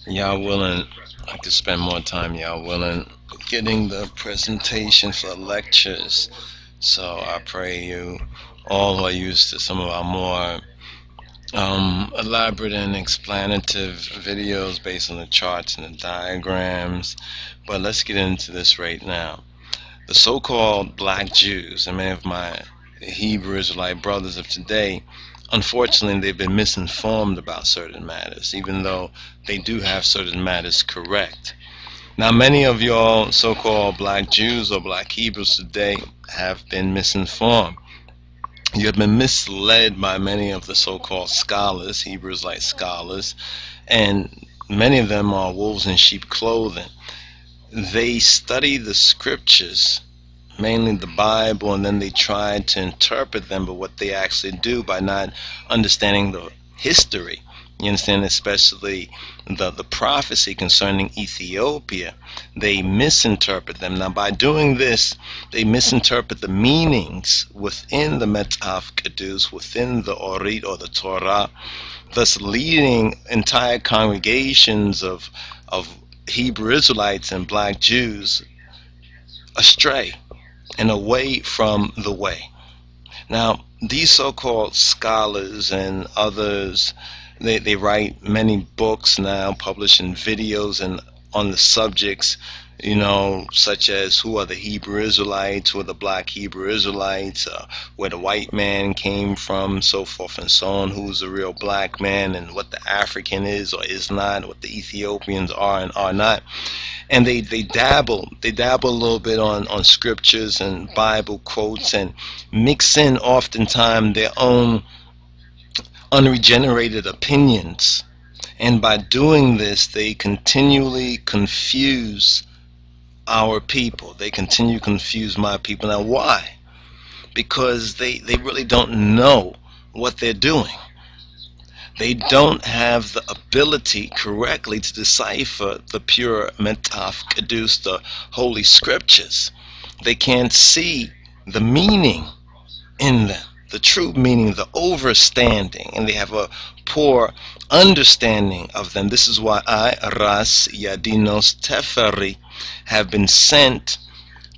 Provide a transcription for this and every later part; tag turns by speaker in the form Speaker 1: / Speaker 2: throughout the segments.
Speaker 1: Y'all willing, I could spend more time, y'all willing, getting the presentation for lectures. So I pray you all are used to some of our more elaborate and explanative videos based on the charts and the diagrams. But let's get into this right now. The so-called black Jews, and many of my Hebrew Israelite brothers of today, unfortunately, they've been misinformed about certain matters, even though they do have certain matters correct. Now, many of y'all so-called black Jews or black Hebrews today have been misinformed. You have been misled by many of the so-called scholars, Hebrews like scholars, and many of them are wolves in sheep clothing. They study the scriptures, mainly the Bible, and then they try to interpret them, but what they actually do by not understanding the history. You understand, especially the prophecy concerning Ethiopia, they misinterpret them. Now, by doing this, they misinterpret the meanings within the Metaf Kedus, within the Orit or the Torah, thus leading entire congregations of Hebrew Israelites and black Jews astray and away from the way. Now, these so-called scholars and others, they write many books now, publishing videos and on the subjects, such as who are the Hebrew Israelites, who are the black Hebrew Israelites, where the white man came from, so forth and so on, who's the real black man, and what the African is or is not, what the Ethiopians are and are not. And they dabble a little bit on scriptures and Bible quotes, and mix in oftentimes their own unregenerated opinions. And by doing this, they continually confuse our people. They continue to confuse my people. Now, why? Because they really don't know what they're doing. They don't have the ability correctly to decipher the pure Metaf Kedus, the Holy Scriptures. They can't see the meaning in them, the true meaning, the overstanding, and they have a poor understanding of them. This is why I, Rasiadonis Teferi, have been sent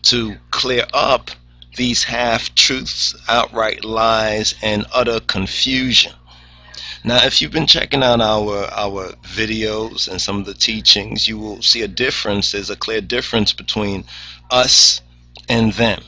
Speaker 1: to clear up these half-truths, outright lies, and utter confusion. Now, if you've been checking out our videos and some of the teachings, you will see a difference. There's a clear difference between us and them.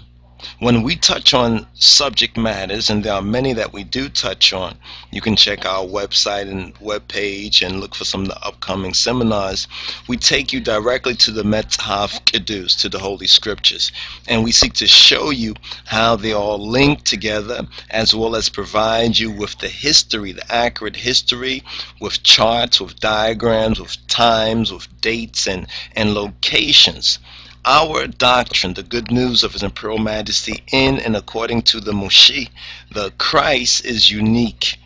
Speaker 1: When we touch on subject matters, and there are many that we do touch on, you can check our website and webpage and look for some of the upcoming seminars. We take you directly to the Metaf Kedus, to the Holy Scriptures, and we seek to show you how they all link together, as well as provide you with the history, the accurate history, with charts, with diagrams, with times, with dates, and locations. Our doctrine, the good news of His Imperial Majesty in and according to the Moshe, the Christ, is unique.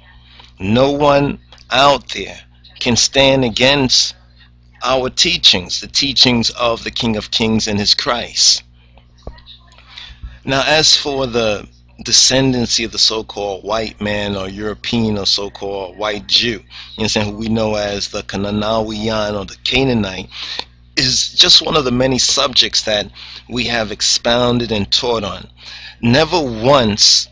Speaker 1: No one out there can stand against our teachings, the teachings of the King of Kings and His Christ. Now, as for the descendancy of the so-called white man or European or so-called white Jew, you understand, who we know as the Canaanian or the Canaanite, is just one of the many subjects that we have expounded and taught on. Never once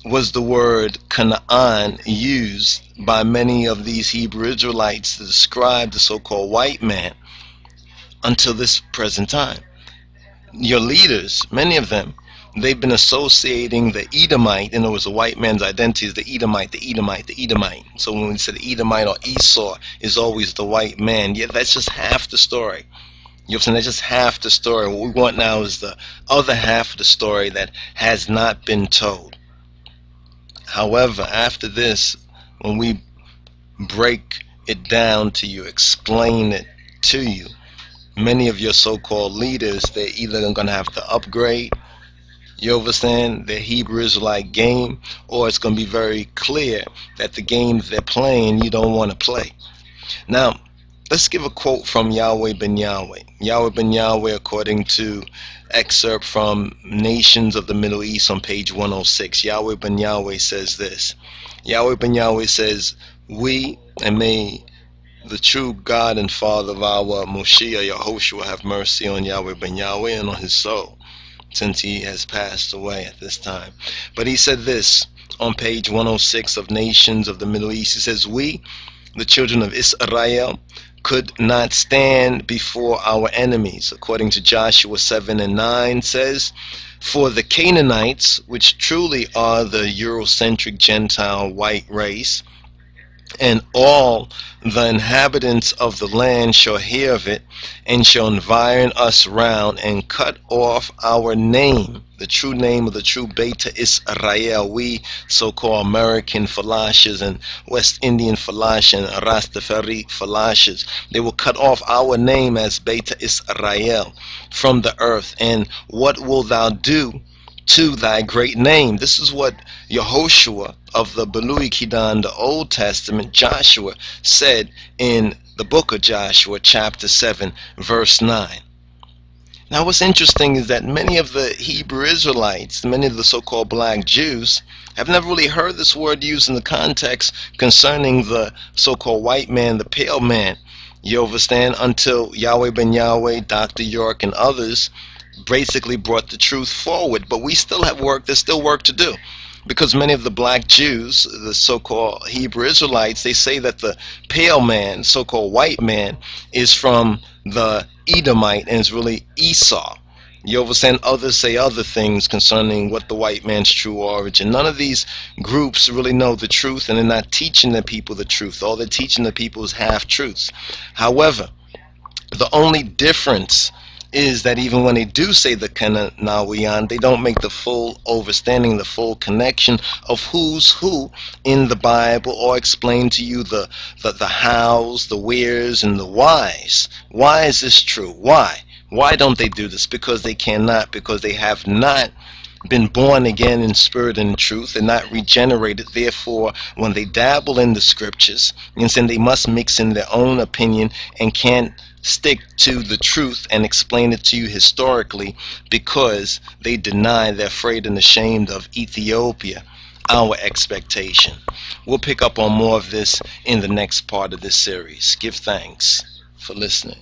Speaker 1: was the word Canaan used by many of these Hebrew Israelites to describe the so-called white man until this present time. Your leaders, many of them, they've been associating the Edomite, in other words, the white man's identity is the Edomite, the Edomite, the Edomite. So when we say the Edomite or Esau is always the white man, yeah, that's just half the story. You know what I'm saying? That's just half the story. What we want now is the other half of the story that has not been told. However, after this, when we break it down to you, explain it to you, many of your so-called leaders, they're either going to have to upgrade, you understand, their Hebrew Israelite game, or it's going to be very clear that the game they're playing, you don't want to play. Now, let's give a quote from Yahweh ben Yahweh. Yahweh ben Yahweh, according to excerpt from Nations of the Middle East on page 106. Yahweh ben Yahweh says this. Yahweh ben Yahweh says, we, and may the true God and Father of our Moshiach Yahushua have mercy on Yahweh ben Yahweh and on his soul, since he has passed away at this time. But he said this on page 106 of Nations of the Middle East. He says, we, the children of Israel, could not stand before our enemies. According to Joshua 7:9 says, for the Canaanites, which truly are the Eurocentric Gentile white race, and all the inhabitants of the land shall hear of it, and shall environ us round, and cut off our name, the true name of the true Beta Israel, we so-called American Falashas and West Indian Falash and Rastafari Falashas. They will cut off our name as Beta Israel from the earth. And what will thou do to thy great name? This is what Yehoshua of the Belui Kidan, the Old Testament, Joshua, said in the book of Joshua, chapter 7, verse 9. Now what's interesting is that many of the Hebrew Israelites, many of the so-called black Jews, have never really heard this word used in the context concerning the so-called white man, the pale man. You understand? Until Yahweh ben Yahweh, Dr. York, and others basically brought the truth forward. But we still have work, there's still work to do. Because many of the black Jews, the so-called Hebrew Israelites, they say that the pale man, so-called white man, is from the Edomite and is really Esau. You understand? Others say other things concerning what the white man's true origin. None of these groups really know the truth, and they're not teaching the people the truth. All they're teaching the people is half-truths. However, the only difference is that even when they do say the Kananawiyan, they don't make the full overstanding, the full connection of who's who in the Bible, or explain to you the hows, the wheres, and the whys. Why is this true? Why? Why don't they do this? Because they cannot, because they have not been born again in spirit and truth, and not regenerated. Therefore, when they dabble in the scriptures, and then they must mix in their own opinion and can't stick to the truth and explain it to you historically, because they deny, they're afraid and ashamed of Ethiopia, our expectation. We'll pick up on more of this in the next part of this series. Give thanks for listening.